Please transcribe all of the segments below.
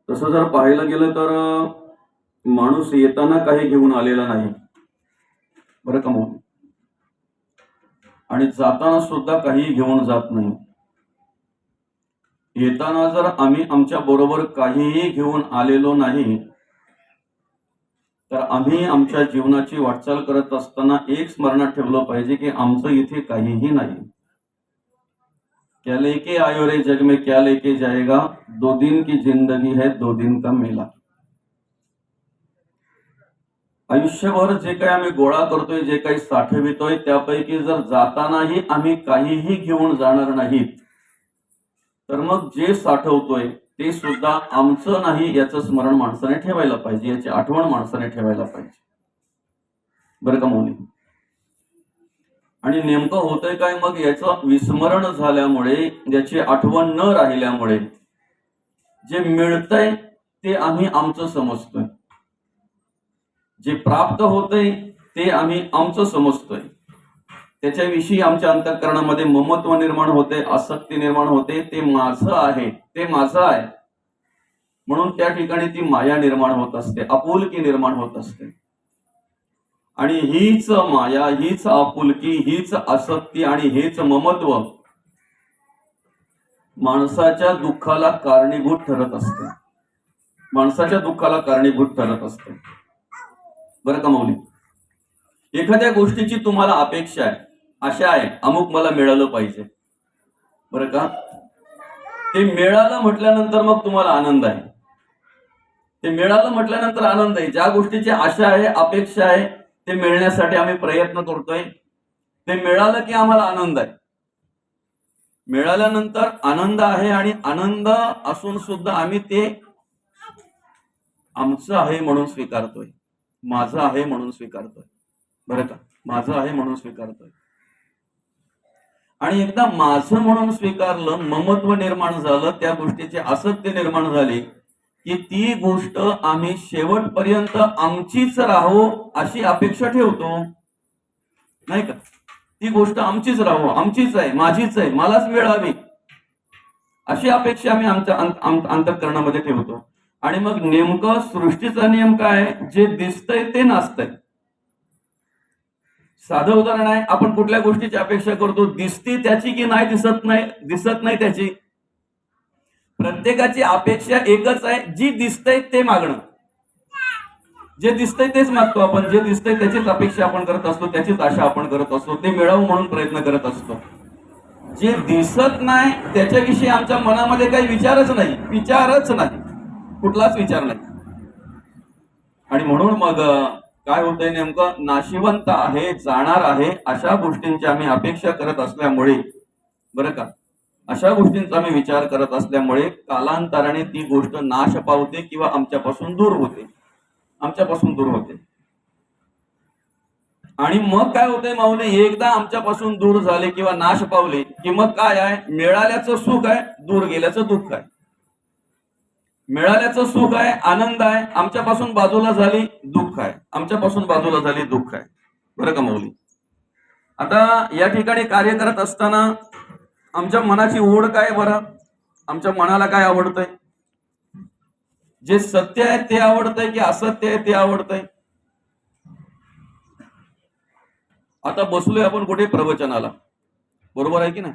तसं जर पाहायला गेलं तर माणूस येताना काही घेऊन आलेला नाही, बरं का मग, आणि जाताना सुद्धा काही घेऊन जात नाही. येताना जर आम्ही आमच्या बरोबर काहीही घेऊन आलेलो नाही, तर आम्ही आमच्या जीवनाची वाटचाल करत असताना एक स्मरणात ठेवलं पाहिजे की आमचं इथे काहीही नाही. क्या लेके आयो रे जग में क्या लेके जाएगा, 2 दिन की जिंदगी है 2 दिन का मेला. आयुष्यभर जे काही आम्ही गोळा करतोय, जे काही साठवितोय, त्यापैकी जर जातानाही आम्ही काहीही घेऊन जाणार नाहीत, तर मग जे साठवतोय ते सुद्धा आमचं नाही याचं स्मरण माणसाने ठेवायला पाहिजे, याची आठवण माणसाने ठेवायला पाहिजे, बरं का मौली. आणि नेमकं होतंय काय मग, याचं विस्मरण झाल्यामुळे, याची आठवण न राहिल्यामुळे जे मिळतंय ते आम्ही आमचं समजतोय, जे प्राप्त होतंय ते आम्ही आमचं समजतोय, त्याच्याविषयी आमच्या अंतःकरणामध्ये ममत्व निर्माण होते, आसक्ती निर्माण होते. ते माझं आहे, ते माझं आहे म्हणून त्या ठिकाणी ती माया निर्माण होत असते, आपुलकी निर्माण होत असते. आणि हीच माया, हीच आपुलकी, हीच आसक्ती आणि हेच ममत्व माणसाच्या दुःखाला कारणीभूत ठरत असते, माणसाच्या दुःखाला कारणीभूत ठरत असते, बरं का मौली. एखाद्या गोष्टीची तुम्हाला अपेक्षा आहे, आशा आहे, अमुक मला मिळालं पाहिजे, बरं का. ते मिळालं म्हटल्यानंतर मग तुम्हाला आनंद आहे, ते मिळालं म्हटल्यानंतर आनंद आहे. ज्या गोष्टीची आशा आहे, अपेक्षा आहे, ते मिळण्यासाठी आम्ही प्रयत्न करतोय, ते मिळालं की आम्हाला आनंद आहे. मिळाल्यानंतर आनंद आहे आणि आनंद असून सुद्धा आम्ही ते आमचं आहे म्हणून स्वीकारतोय, माझं आहे म्हणून स्वीकारतोय, बरं का, माझं आहे म्हणून स्वीकारतोय. आणि एकदा माझं म्हणून स्वीकारलं, ममत्व निर्माण झालं, त्या गोष्टीची आसक्ती निर्माण झाली की ती गोष्ट आम्ही शेवटपर्यंत आमचीच राहो अशी अपेक्षा ठेवतो, नाही का. ती गोष्ट आमचीच राहो, आमचीच आहे, माझीच आहे, मलाच मिळावी अशी अपेक्षा आम्ही आमच्या अंतःकरणामध्ये ठेवतो. आणि मग नेमकं सृष्टीचा नियम काय, जे दिसतंय ते नसतंय. साधं उदाहरण आहे, आपण कुठल्या गोष्टीची अपेक्षा करतो, दिसती त्याची की नाही, दिसत नाही त्याची. प्रत्येकाची अपेक्षा एकच आहे, जी दिसतंय ते मागणं. जे दिसतंय तेच मागतो आपण, जे दिसतंय त्याचीच अपेक्षा आपण करत असतो, त्याचीच आशा आपण करत असतो, ते मिळावं म्हणून प्रयत्न करत असतो. जे दिसत नाही त्याच्याविषयी आमच्या मनामध्ये काही विचारच नाही, कुठलाच विचार नाही. आणि म्हणून मग काय होतंय नेमकं, नाशिवंत आहे, जाणार आहे अशा गोष्टींची आम्ही अपेक्षा करत असल्यामुळे, बरं का, अशा गोष्टींचा आम्ही विचार करत असल्यामुळे कालांतराने ती गोष्ट नाश पावते किंवा आमच्यापासून दूर होते. आणि मग काय होतंय माऊली, एकदा आमच्यापासून दूर झाले किंवा नाश पावले की मग काय आहे, मिळाल्याचं सुख आहे, दूर गेल्याचं दुःख आहे. मिळाल्याचं सुख आहे, आनंद आहे, आमच्यापासून बाजूला झाली दुःख आहे, आमच्यापासून बाजूला झाली दुःख आहे, बरं का मौली. आता या ठिकाणी कार्य करत असताना आमच्या मनाची ओढ काय, बरं, आमच्या मनाला काय आवडतंय, जे सत्य आहे ते आवडतंय की असत्य आहे ते आवडतंय. आता बसलोय आपण कुठे, प्रवचनाला, बरोबर आहे की नाही,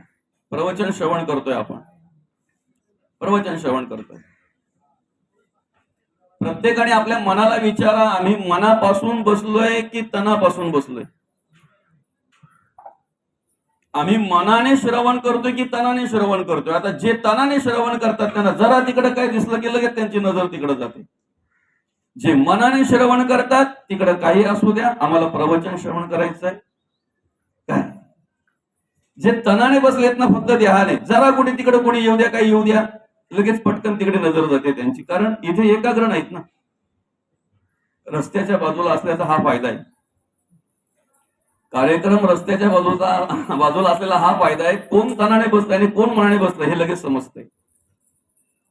प्रवचन श्रवण करतोय आपण, प्रवचन श्रवण करतोय. प्रत्येकाने आपल्या मनाला विचारा, आम्ही मनापासून बसलोय की तनापासून बसलोय, आम्ही मनाने श्रवण करतोय की तनाने श्रवण करतोय. आता जे तनाने श्रवण करतात त्यांना जरा तिकडे काय दिसलं की लगेच त्यांची नजर तिकडे जाते. जे मनाने श्रवण करतात तिकडे काही असू द्या, आम्हाला प्रवचन श्रवण करायचंय. काय जे तनाने बसलेत ना, फक्त ध्याने, जरा कुठे तिकडे कोणी येऊ द्या, काही येऊ द्या, लगेच पटकन तिकडे नजर जाते त्यांची, कारण इथे एकाग्र नाहीत ना. रस्त्याच्या बाजूला असल्याचा हा फायदा आहे, कार्यक्रम रस्त्याच्या बाजूला असलेला हा फायदा आहे. कोण तनाने बसलाय आणि कोण मनाने बसलाय हे लगेच समजतंय,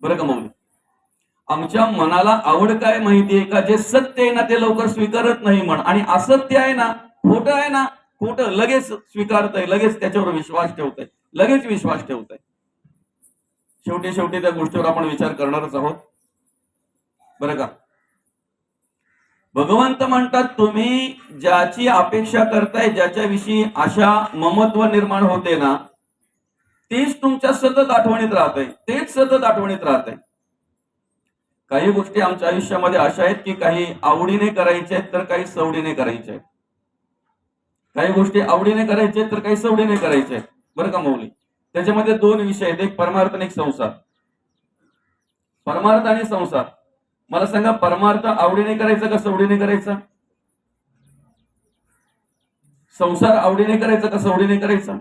बरं का मौली. आमच्या मनाला आवड काय माहितीये का, जे सत्य आहे ना ते लवकर स्वीकारत नाही मन, आणि असत्य आहे ना, खोटं आहे ना, खोटं लगेच स्वीकारतंय, लगेच त्याच्यावर विश्वास ठेवतंय. शेवटी त्या गोष्टीवर आपण विचार करणारच आहोत. बरं का. भगवंत म्हणतात तुम्ही ज्याची अपेक्षा करताय, ज्याच्याविषयी आशा ममत्व निर्माण होते ना, तेच तुमच्या सतत आठवणीत राहतंय, तेच सतत आठवणीत राहतंय. काही गोष्टी आमच्या आयुष्यामध्ये अशा आहेत की काही आवडीने करायच्या आहेत तर काही सवडीने करायच्या आहेत. काही गोष्टी आवडीने करायच्या आहेत तर काही सवडीने करायच्या आहेत. बरं का मौली. त्याच्यामध्ये दोन विषय आहेत, एक परमार्थ आणि एक संसार. परमार्थ आणि संसार. मला सांगा, परमार्थ आवडीने करायचा का सवडीने करायचा? संसार आवडीने करायचा का सवडीने करायचा?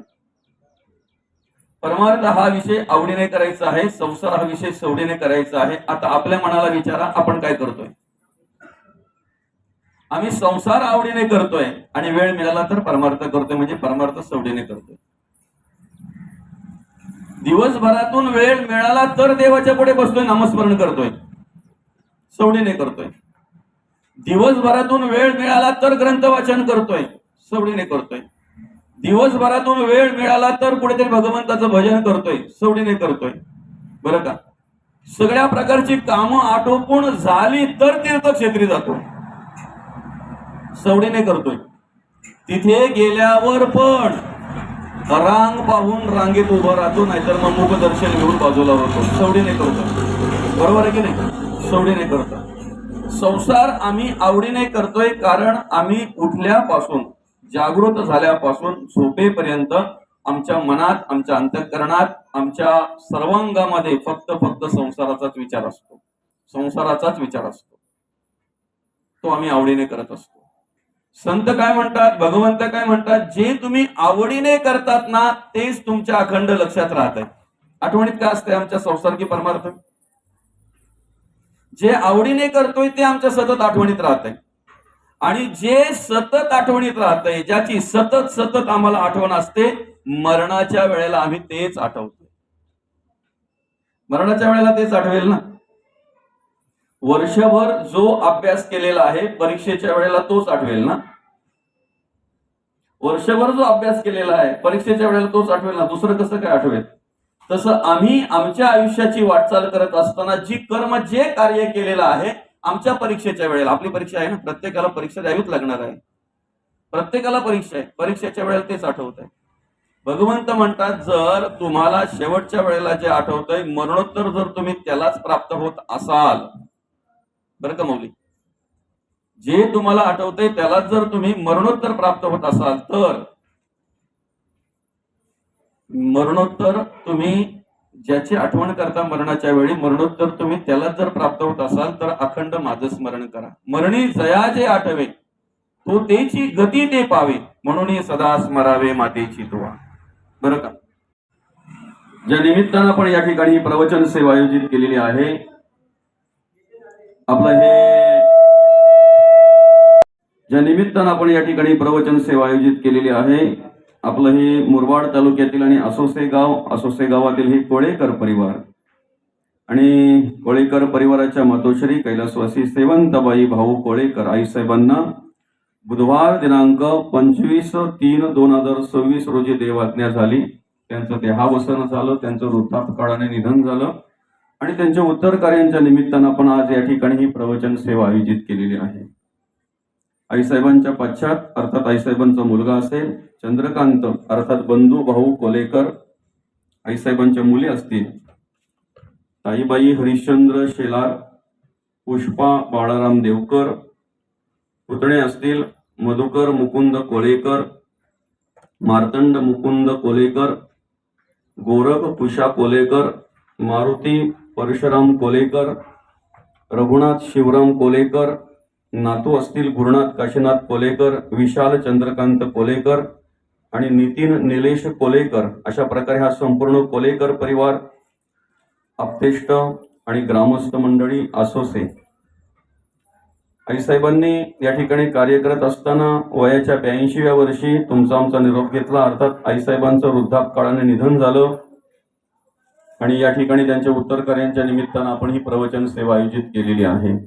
परमार्थ हा विषय आवडीने करायचा आहे, संसार हा विषय सवडीने करायचा आहे. आता आपल्या मनाला विचारा, आपण काय करतोय? आम्ही संसार आवडीने करतोय आणि वेळ मिळाला तर परमार्थ करतोय, म्हणजे परमार्थ सवडीने करतोय. दिवसभरातून वेळ मिळाला तर देवाच्या पुढे बसतोय, नामस्मरण करतोय, सवडीने करतोय. दिवसभरातून वेळ मिळाला तर ग्रंथ वाचन करतोय, सवडीने करतोय. दिवसभरातून वेळ मिळाला तर कुठेतरी भगवंताचं भजन करतोय, सवडीने करतोय. बरं का. सगळ्या प्रकारची कामं आटोपून झाली तर तीर्थक्षेत्री जातो, सवडीने करतोय. तिथे गेल्यावर पण रांग पाहून रांगेत उभं राहतो, नाहीतर मग मुख दर्शन घेऊन बाजूला होतो, सवडीने करतो. बरोबर आहे की नाही? सवडीने करतो. संसार आम्ही आवडीने करतोय कारण आम्ही उठल्यापासून, जागृत झाल्यापासून झोपेपर्यंत आमच्या मनात, आमच्या अंतःकरणात, आमच्या सर्वांगामध्ये फक्त संसाराचाच विचार असतो, संसाराचाच विचार असतो. तो आम्ही आवडीने करत असतो. संत काय म्हणतात, भगवंत काय म्हणतात, जे तुम्ही आवडीने करतात ना तेच तुमच्या अखंड लक्षात राहत आहे. आठवणीत काय असते आमच्या संसार की परमार्थ? जे आवडीने करतोय ते आमच्या सतत आठवणीत राहत आहे. आणि जे सतत आठवणीत राहतंय, ज्याची सतत सतत आम्हाला आठवण असते, मरणाच्या वेळेला आम्ही तेच आठवतो. मरणाच्या वेळेला तेच आठवेल ना. वर्षभर जो अभ्यास केलेला आहे परीक्षेच्या वेळेला तोच आठवेल ना. वर्षभर जो अभ्यास केलेला आहे परीक्षेच्या वेळेला तोच आठवेल ना, दुसरं कसं काय आठवेल? तसं आम्ही आमच्या आयुष्याची वाटचाल करत असताना जी कर्म, जे कार्य केलेलं आहे, आमच्या परीक्षेच्या वेळेला, आपली परीक्षा आहे ना, प्रत्येकाला परीक्षा द्यावीच लागणार आहे, प्रत्येकाला परीक्षा आहे, परीक्षेच्या वेळेला तेच आठवत आहे. भगवंत म्हणतात, जर तुम्हाला शेवटच्या वेळेला जे आठवतंय, मरणोत्तर जर तुम्ही त्यालाच प्राप्त होत असाल, बरं का मौली, जे तुम्हाला आठवतंय त्यालाच जर तुम्ही मरणोत्तर प्राप्त होत असाल, तर मरणोत्तर तुम्ही ज्याची आठवण करता मरणाच्या वेळी, मरणोत्तर तुम्ही त्यालाच जर प्राप्त होत असाल तर अखंड माझं स्मरण करा. मरणी जया जे आठवे तो तेची गती ते पावे, म्हणून सदा स्मरावे मातेची तुवा. बरं का. ज्या निमित्तानं आपण या ठिकाणी प्रवचन सेवा आयोजित केलेली आहे, आपलं हे ज्या निमित्तानं आपण या ठिकाणी प्रवचन सेवा आयोजित केलेली आहे, आपलं हे मुरबाड तालुक्यातील आणि आसोसे गावातील हे कोळेकर परिवार आणि कोळेकर परिवाराच्या मातोश्री कैलासवासी सेवंतबाई भाऊ कोळेकर आईसाहेबांना बुधवार दिनांक 25/3/2026 रोजी देवाज्ञा झाली. त्यांचं देहावसन झालं, त्यांचं वृद्धापकाळाने निधन झालं आणि त्यांच्या उत्तर कार्यांच्या निमित्तानं आपण आज या ठिकाणी ही प्रवचन सेवा आयोजित केलेली आहे. आईसाहेबांच्या पश्चात, अर्थात आईसाहेबांचा मुलगा असेल चंद्रकांत अर्थात बंधू भाऊ कोलेकर, आईसाहेबांच्या मुली असतील ताईबाई हरिश्चंद्र शेलार, पुष्पा बाळाराम देवकर, पुतणे असतील मधुकर मुकुंद कोलेकर, मार्तंड मुकुंद कोलेकर, गोरख कुशा कोलेकर, मारुती परशुराम कोलेकर, रघुनाथ शिवराम कोलेकर, नातू असतील गुरुनाथ काशीनाथ कोलेकर, विशाल चंद्रकांत कोलेकर आणि नितीन निलेश कोलेकर. अशा प्रकारे हा संपूर्ण कोलेकर परिवार, आप्तेष्ट आणि ग्रामस्थ मंडळी, आसोसे, आईसाहेबांनी या ठिकाणी कार्य करत असताना वयाच्या 82व्या वर्षी तुमचा आमचा निरोप घेतला. अर्थात आईसाहेबांचं वृद्धापकाळाने निधन झालं आणि या ठिकाणी त्यांच्या उत्तर कार्यांच्या निमित्तानं आपण ही प्रवचन सेवा आयोजित केलेली आहे.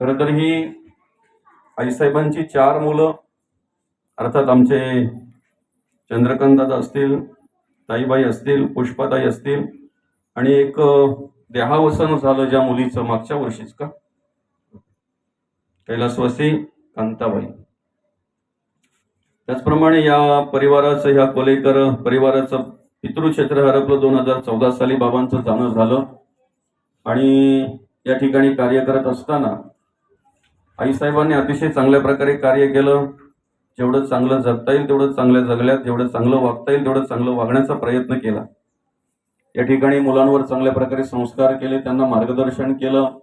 खरं तर ही आईसाहेबांची 4 मुलं, अर्थात आमचे चंद्रकांत दादा असतील, ताईबाई असतील, पुष्पाताई असतील आणि एक देहावसन झालं ज्या मुलीचं मागच्या वर्षीच का कैलासवासी कांताबाई. त्याचप्रमाणे या परिवाराचं, ह्या कोलेकर परिवाराचं पितृक्षेत्र हरपलं 2014 साली बाबांचं जाणं झालं. आणि या ठिकाणी कार्य करत असताना आईसाहेबांनी अतिशय चांगल्या प्रकारे कार्य केलं. जेवढं चांगलं जगता येईल तेवढं चांगलं जगल्यात, जेवढं चांगलं वागता येईल तेवढं चांगलं वागण्याचा प्रयत्न केला. या ठिकाणी मुलांवर चांगल्या प्रकारे संस्कार केले, त्यांना मार्गदर्शन केलं,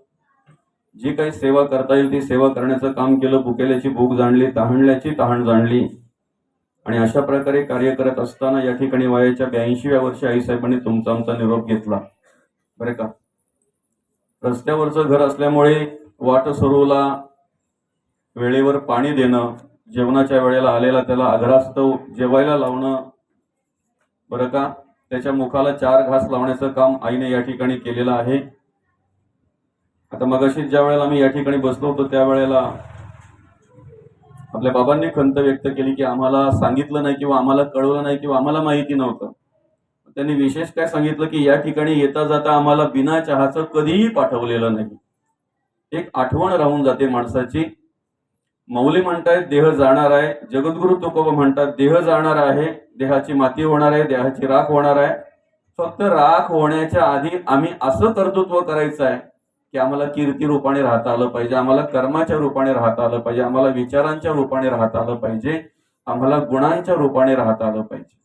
जी काही सेवा करता येईल ती सेवा करण्याचं काम केलं. भुकेल्याची भूक जाणली, तहानल्याची तहान जाणली. आणि अशा प्रकारे कार्य करत असताना या ठिकाणी वयाच्या 82व्या वर्षी आईसाहेबांनी तुमचा आमचा निरोप घेतला. बरे का, रस्त्यावरचं घर असल्यामुळे वाट सरूला वेळेवर पाणी देणं, जेवणाच्या वेळेला आलेला त्याला आग्रास्तव जेवायला लावणं, बरं का, त्याच्या मुखाला 4 घास लावण्याचं काम आईने या ठिकाणी केलेलं आहे. आता मगाशी ज्या वेळेला आम्ही या ठिकाणी बसलो होतो त्यावेळेला आपल्या बाबांनी खंत व्यक्त केली की आम्हाला सांगितलं नाही किंवा आम्हाला कळवलं नाही किंवा आम्हाला माहिती नव्हतं. त्यांनी विशेष काय सांगितलं की या ठिकाणी येता जाता आम्हाला बिना चहाचं कधीही पाठवलेलं नाही. एक आठवण राहून जाते माणसाची. मौली म्हणतायत देह जाणार आहे, जगद्गुरु तुकोबा म्हणतात देह जाणार आहे, देहाची माती होणार आहे, देहाची राख होणार आहे. फक्त राख होण्याच्या आधी आम्ही असं कर्तृत्व करायचं आहे की आम्हाला कीर्ती रूपाने राहता आलं पाहिजे, आम्हाला कर्माच्या रूपाने राहता आलं पाहिजे, आम्हाला विचारांच्या रूपाने राहता आलं पाहिजे, आम्हाला गुणांच्या रूपाने राहता आलं पाहिजे.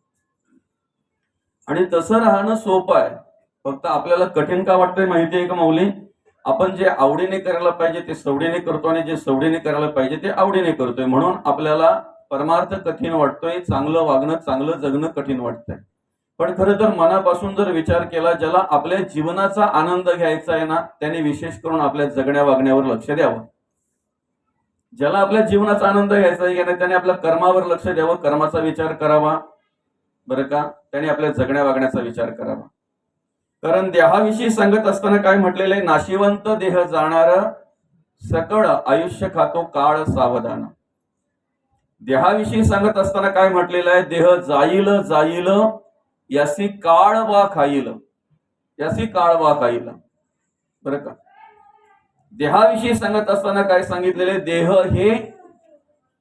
आणि तसं राहणं सोपं आहे. फक्त आपल्याला कठीण का वाटतंय माहिती आहे का मौली? आपण जे आवडीने करायला पाहिजे ते सवडीने करतो आणि जे सवडीने करायला पाहिजे ते आवडीने करतोय. म्हणून आपल्याला परमार्थ कठीण वाटतोय, चांगलं वागणं, चांगलं जगणं कठीण वाटतंय. पण खरं तर मनापासून जर विचार केला, ज्याला आपल्या जीवनाचा आनंद घ्यायचा आहे ना त्याने विशेष करून आपल्या जगण्या वागण्यावर लक्ष द्यावं. ज्याला आपल्या जीवनाचा आनंद घ्यायचा आहे की त्याने आपल्या कर्मावर लक्ष द्यावं, कर्माचा विचार करावा, बरं का, त्याने आपल्या जगण्या वागण्याचा विचार करावा. कारण देहाविषयी सांगत असताना काय म्हटलेलं आहे, नाशिवंत देह जाणार, सकळ आयुष्य खातो काळ सावधान. देहाविषयी सांगत असताना काय म्हटलेलं आहे, देह जाईल जाईल यासी काळ वा खाईल, यासी काळ वा खाईल. बरं का, देहाविषयी सांगत असताना काय सांगितलेले, देह हे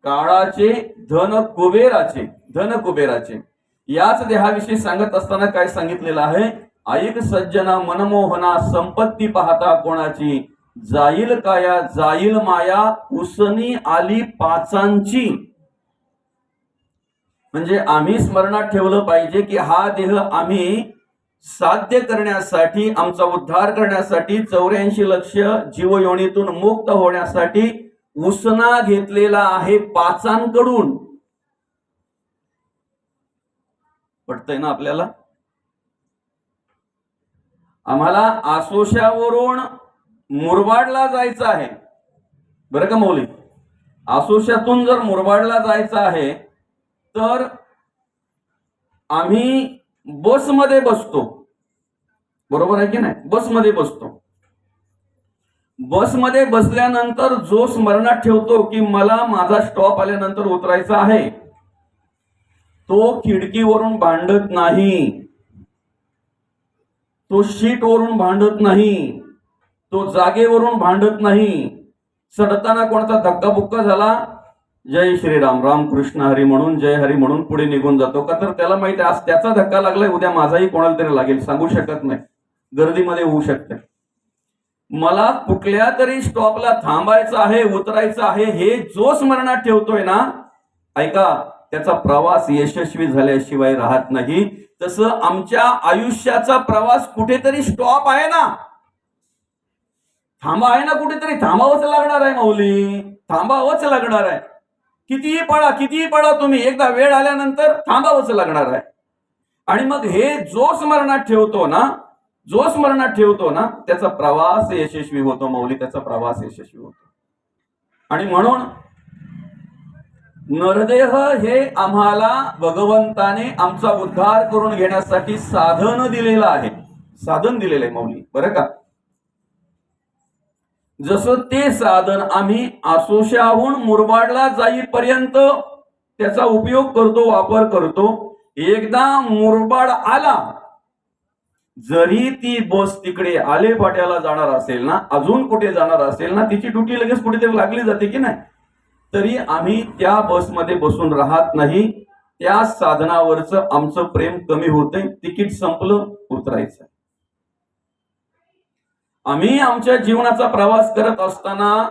काळाचे, धन कुबेराचे, धन कुबेराचे. याच देहाविषयी सांगत असताना काय सांगितलेलं आहे, ऐक सज्जना मनमोहना संपत्ती पाहता कोणाची, जाईल काया जाईल माया उसनी आली पाचांची. म्हणजे आम्ही स्मरणात ठेवलं पाहिजे की हा देह आम्ही साध्य करण्यासाठी, आमचा उद्धार करण्यासाठी, 84 लक्ष जीवयोनीतून मुक्त होण्यासाठी उसना घेतलेला आहे पाचांकडून. पटतंय ना आपल्याला? आम्हाला आसोशावरून मुरबाडला जायचं आहे, बरं का मौली. आसोशातून जर मुरबाडला जायचं आहे तर आम्ही बसमध्ये बसतो, बरोबर आहे की नाही? बसमध्ये बसतो. बसमध्ये बसल्यानंतर जो स्मरणात ठेवतो की मला माझा स्टॉप आल्यानंतर उतरायचा आहे, तो खिडकीवरून भांडत नाही, तो शीटवरून भांडत नाही, तो जागेवरून भांडत नाही. चढताना कोणता धक्काबुक्का झाला, जय श्रीराम, रामकृष्ण हरी म्हणून, जय हरी म्हणून पुढे निघून जातो का? तर त्याला माहिती आज त्याचा धक्का लागलाय, उद्या माझाही कोणाला तरी लागेल, सांगू शकत नाही, गर्दीमध्ये होऊ शकते. मला कुठल्या तरी स्टॉपला थांबायचं आहे, उतरायचं आहे, हे जो स्मरणात ठेवतोय ना, ऐका, त्याचा प्रवास यशस्वी झाल्याशिवाय राहत नाही. तसं आमच्या आयुष्याचा प्रवास कुठेतरी स्टॉप आहे ना, थांबा आहे ना, कुठेतरी थांबावंच लागणार आहे मौली, थांबावंच लागणार आहे. कितीही पळा तुम्ही, एकदा वेळ आल्यानंतर थांबावंच लागणार आहे. आणि मग हे जो स्मरणात ठेवतो ना, जो स्मरणात ठेवतो ना, त्याचा प्रवास यशस्वी होतो मौली, त्याचा प्रवास यशस्वी होतो. आणि म्हणून नरदेह हे आम्हाला भगवंताने आमचा उद्धार करून घेण्यासाठी साधन दिलेलं आहे, साधन दिलेलं आहे मौली, बरं का. जसं ते साधन आम्ही आसोशाहून मुरबाडला जाईपर्यंत त्याचा उपयोग करतो, वापर करतो. एकदा मुरबाड आला, जरी ती बस तिकडे आलेपाट्याला जाणार असेल ना, अजून कुठे जाणार असेल ना, तिची ड्युटी लगेच कुठेतरी लागली जाते की नाही, तरी आम्ही त्या बसमध्ये बसून राहत नाही. त्या साधनावरचं आमचं प्रेम कमी होतंय. तिकीट संपलं, उतरायचं. आम्ही आमच्या जीवनाचा प्रवास करत असताना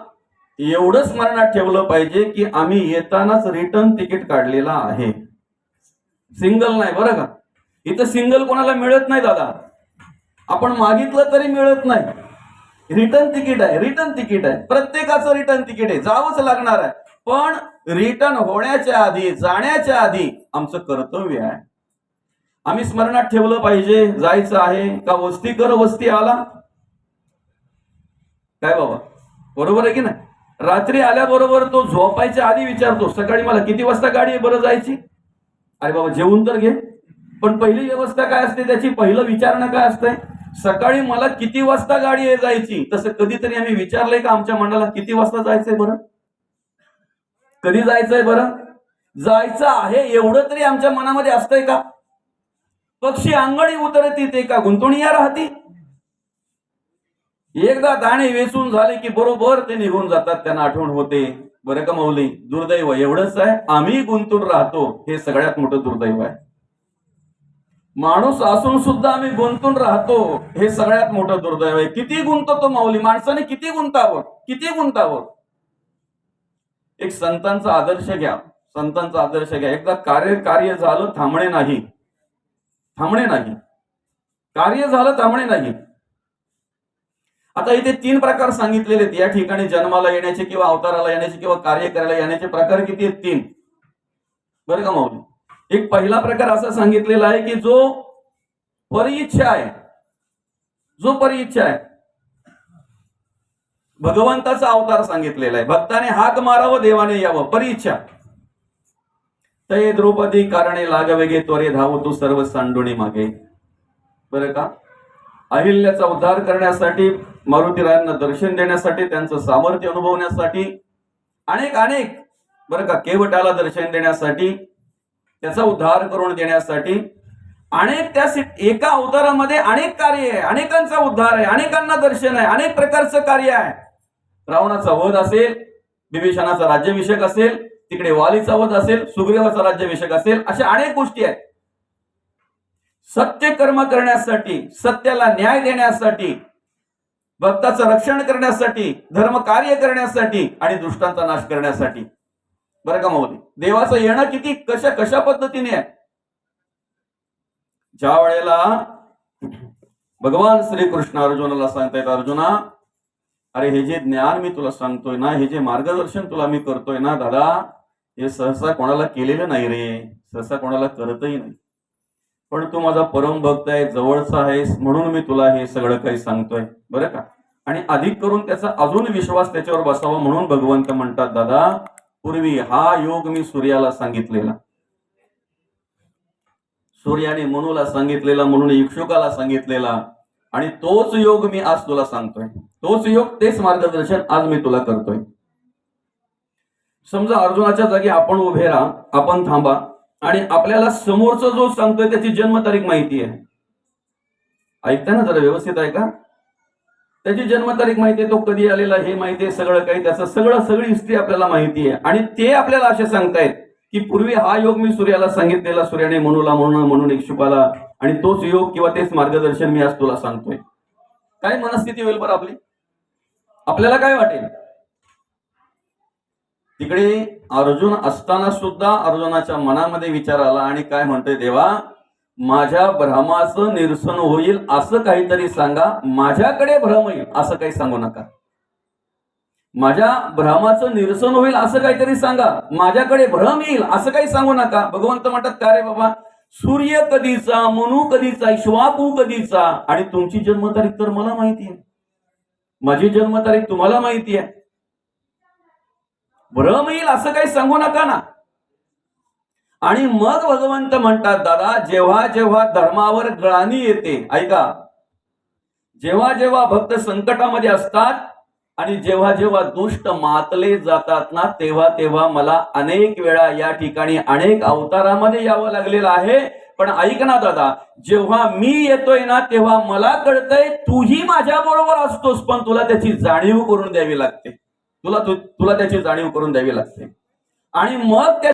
एवढं स्मरणात ठेवलं पाहिजे की आम्ही येतानाच रिटर्न तिकीट काढलेला आहे. सिंगल नाही बरं का. इथं सिंगल कोणाला मिळत नाही दादा. आपण मागितलं तरी मिळत नाही. रिटर्न तिकीट आहे, रिटर्न तिकीट आहे, प्रत्येकाचं रिटर्न तिकीट आहे, जावंच लागणार आहे. पण रिटर्न होण्याच्या आधी, जाण्याच्या आधी आमचं कर्तव्य आहे. आम्ही स्मरणात ठेवलं पाहिजे, जायचं आहे का वस्ती कर वस्ती आला. काय बाबा, बरोबर आहे की नाही. रात्री आल्याबरोबर तो झोपायच्या आधी विचारतो, सकाळी मला किती वाजता गाडी आहे बरं जायची. अरे बाबा जेवून तर घे. पण पहिली व्यवस्था काय असते त्याची, पहिलं विचारणं काय असतंय, सकाळी मला किती वाजता गाडी आहे जायची. तसं कधीतरी आम्ही विचारलंय का आमच्या मनाला किती वाजता जायचंय बरं, कधी जायचंय बरं. जायचं आहे एवढं तरी आमच्या मनामध्ये असतंय का. पक्षी अंगणी उतरती ते का गुंतवणीया राहती. एकदा दाणे वेचून झाले की बरोबर ते निघून जातात, त्यांना आठवण होते. बरं का माऊली, दुर्दैव एवढंच आहे, आम्ही गुंतून राहतो, हे सगळ्यात मोठं दुर्दैव आहे. माणूस असून सुद्धा आम्ही गुंतून राहतो, हे सगळ्यात मोठं दुर्दैव आहे. किती गुंततो माऊली, माणसाने किती गुंतावं, किती गुंतावं. एक संतांचा आदर्श घ्या, संतांचा आदर्श घ्या. एकदा कार्य झालं, थांबणे नाही, थांबणे नाही, कार्य झालं थांबणे नाही. आता इथे 3 प्रकार सांगितलेले आहेत. या ठिकाणी जन्माला येण्याचे किंवा अवताराला येण्याचे किंवा कार्य करायला येण्याचे प्रकार किती आहेत, 3. बरं का माऊली. एक पहिला प्रकार असा सांगितलेला आहे की जो परिइच्छा आहे, जो परिइच्छा आहे, भगवंताचा अवतार सांगितलेला आहे. भक्ताने हाक मारावं, देवाने यावं, परिइच्छा. तय द्रौपदी कारणे लागवेगे, त्वरे धाव तू सर्व सांडोणी मागे. बरं का. अहिल्याचा उद्धार करण्यासाठी, मारुतीरायांना दर्शन देण्यासाठी, त्यांचं सामर्थ्य अनुभवण्यासाठी, अनेक बरं का, केवटाला दर्शन देण्यासाठी, त्याचा उद्धार करून देण्यासाठी, अनेक त्या एका अवतारामध्ये अनेक कार्य आहे, अनेकांचा उद्धार आहे, अनेकांना दर्शन आहे, अनेक प्रकारचं कार्य आहे. रावणाचा वध असेल, बिभीषणाचा राज्याभिषेक असेल, तिकडे वालीचा वध असेल, सुग्रीवाचा राज्याभिषेक असेल, अशा अनेक गोष्टी आहेत. सत्य कर्म करण्यासाठी, सत्याला न्याय देण्यासाठी, भक्ताचं रक्षण करण्यासाठी, धर्म कार्य करण्यासाठी आणि दुष्टांचा नाश करण्यासाठी. बरं का माऊली. देवाचं येणं किती कशा पद्धतीने आहे. ज्या वेळेला भगवान श्रीकृष्ण अर्जुनाला सांगतायत, अर्जुना अरे हे जे ज्ञान मी तुला सांगतोय ना, हे जे मार्गदर्शन तुला मी करतोय ना दादा, हे सहसा कोणाला केलेलं नाही रे, सहसा कोणाला करतही नाही. पण तू माझा परम भक्त आहे, जवळचा आहेस, म्हणून मी तुला हे सगळं काही सांगतोय. बरं का. आणि अधिक करून त्याचा अजून विश्वास त्याच्यावर बसावा म्हणून भगवंत म्हणतात, दादा पूर्वी हा योग मी सूर्याला सांगितलेला, सूर्याने मनुला सांगितलेला, म्हणून इक्षुकाला सांगितलेला, आणि तोच योग मी आज तुला सांगतोय. तोच योग, तेच मार्गदर्शन आज मी तुला करतोय. समजा अर्जुनाच्या जागी आपण उभे राहा, आपण थांबा, आणि आपल्याला समोरचा जो सांगतोय त्याची जन्मतारीख माहिती आहे. ऐकताय ना जरा व्यवस्थित ऐका. त्याची जन्मतारीख माहिती आहे, तो कधी आलेला हे माहिती आहे, सगळं काही त्याचं सगळी हिस्ट्री आपल्याला माहिती आहे. आणि ते आपल्याला असे सांगतायत की पूर्वी हा योग मी सूर्याला सांगितलेला, सूर्याने मनुला, म्हणून इक्षुकाला, आणि तोच योग किंवा तेच मार्गदर्शन मी आज तुला सांगतोय. काय मनस्थिती होईल बरं आपली, आपल्याला काय वाटेल. तिकडे अर्जुन असताना सुद्धा अर्जुनाच्या मनामध्ये विचार आला आणि काय म्हणतोय, देवा माझ्या भ्रमाचं निरसन होईल असं काहीतरी सांगा, माझ्याकडे भ्रम येईल असं काही सांगू नका. माझ्या भ्रमाचं निरसन होईल असं काहीतरी सांगा, माझ्याकडे भ्रम येईल असं काही सांगू नका. भगवंत म्हणतात, का रे बाबा, सूर्य कधीचा, मनु कधीचा, इक्ष्वाकू कधीचा, आणि तुमची जन्मतारीख तर मला माहिती आहे, माझी जन्मतारीख तुम्हाला माहिती आहे. भ्रम येईल असं काही सांगू नका ना. आणि मग भगवंत म्हणतात, दादा जेव्हा जेव्हा धर्मावर ग्लानी येते, ऐका, जेव्हा जेव्हा भक्त संकटामध्ये असतात आणि जेव्हा जेव्हा दुष्ट मातले जातात ना, तेव्हा तेव्हा मला अनेक वेळा या ठिकाणी अनेक अवतारामध्ये यावं लागलेलं आहे. पण ऐक ना दादा, जेव्हा मी येतोय ना तेव्हा मला कळतंय तूही माझ्या बरोबर असतोस, पण तुला त्याची जाणीव करून द्यावी लागते, तुला त्याची जाणीव करून द्यावी लागते. आणि मग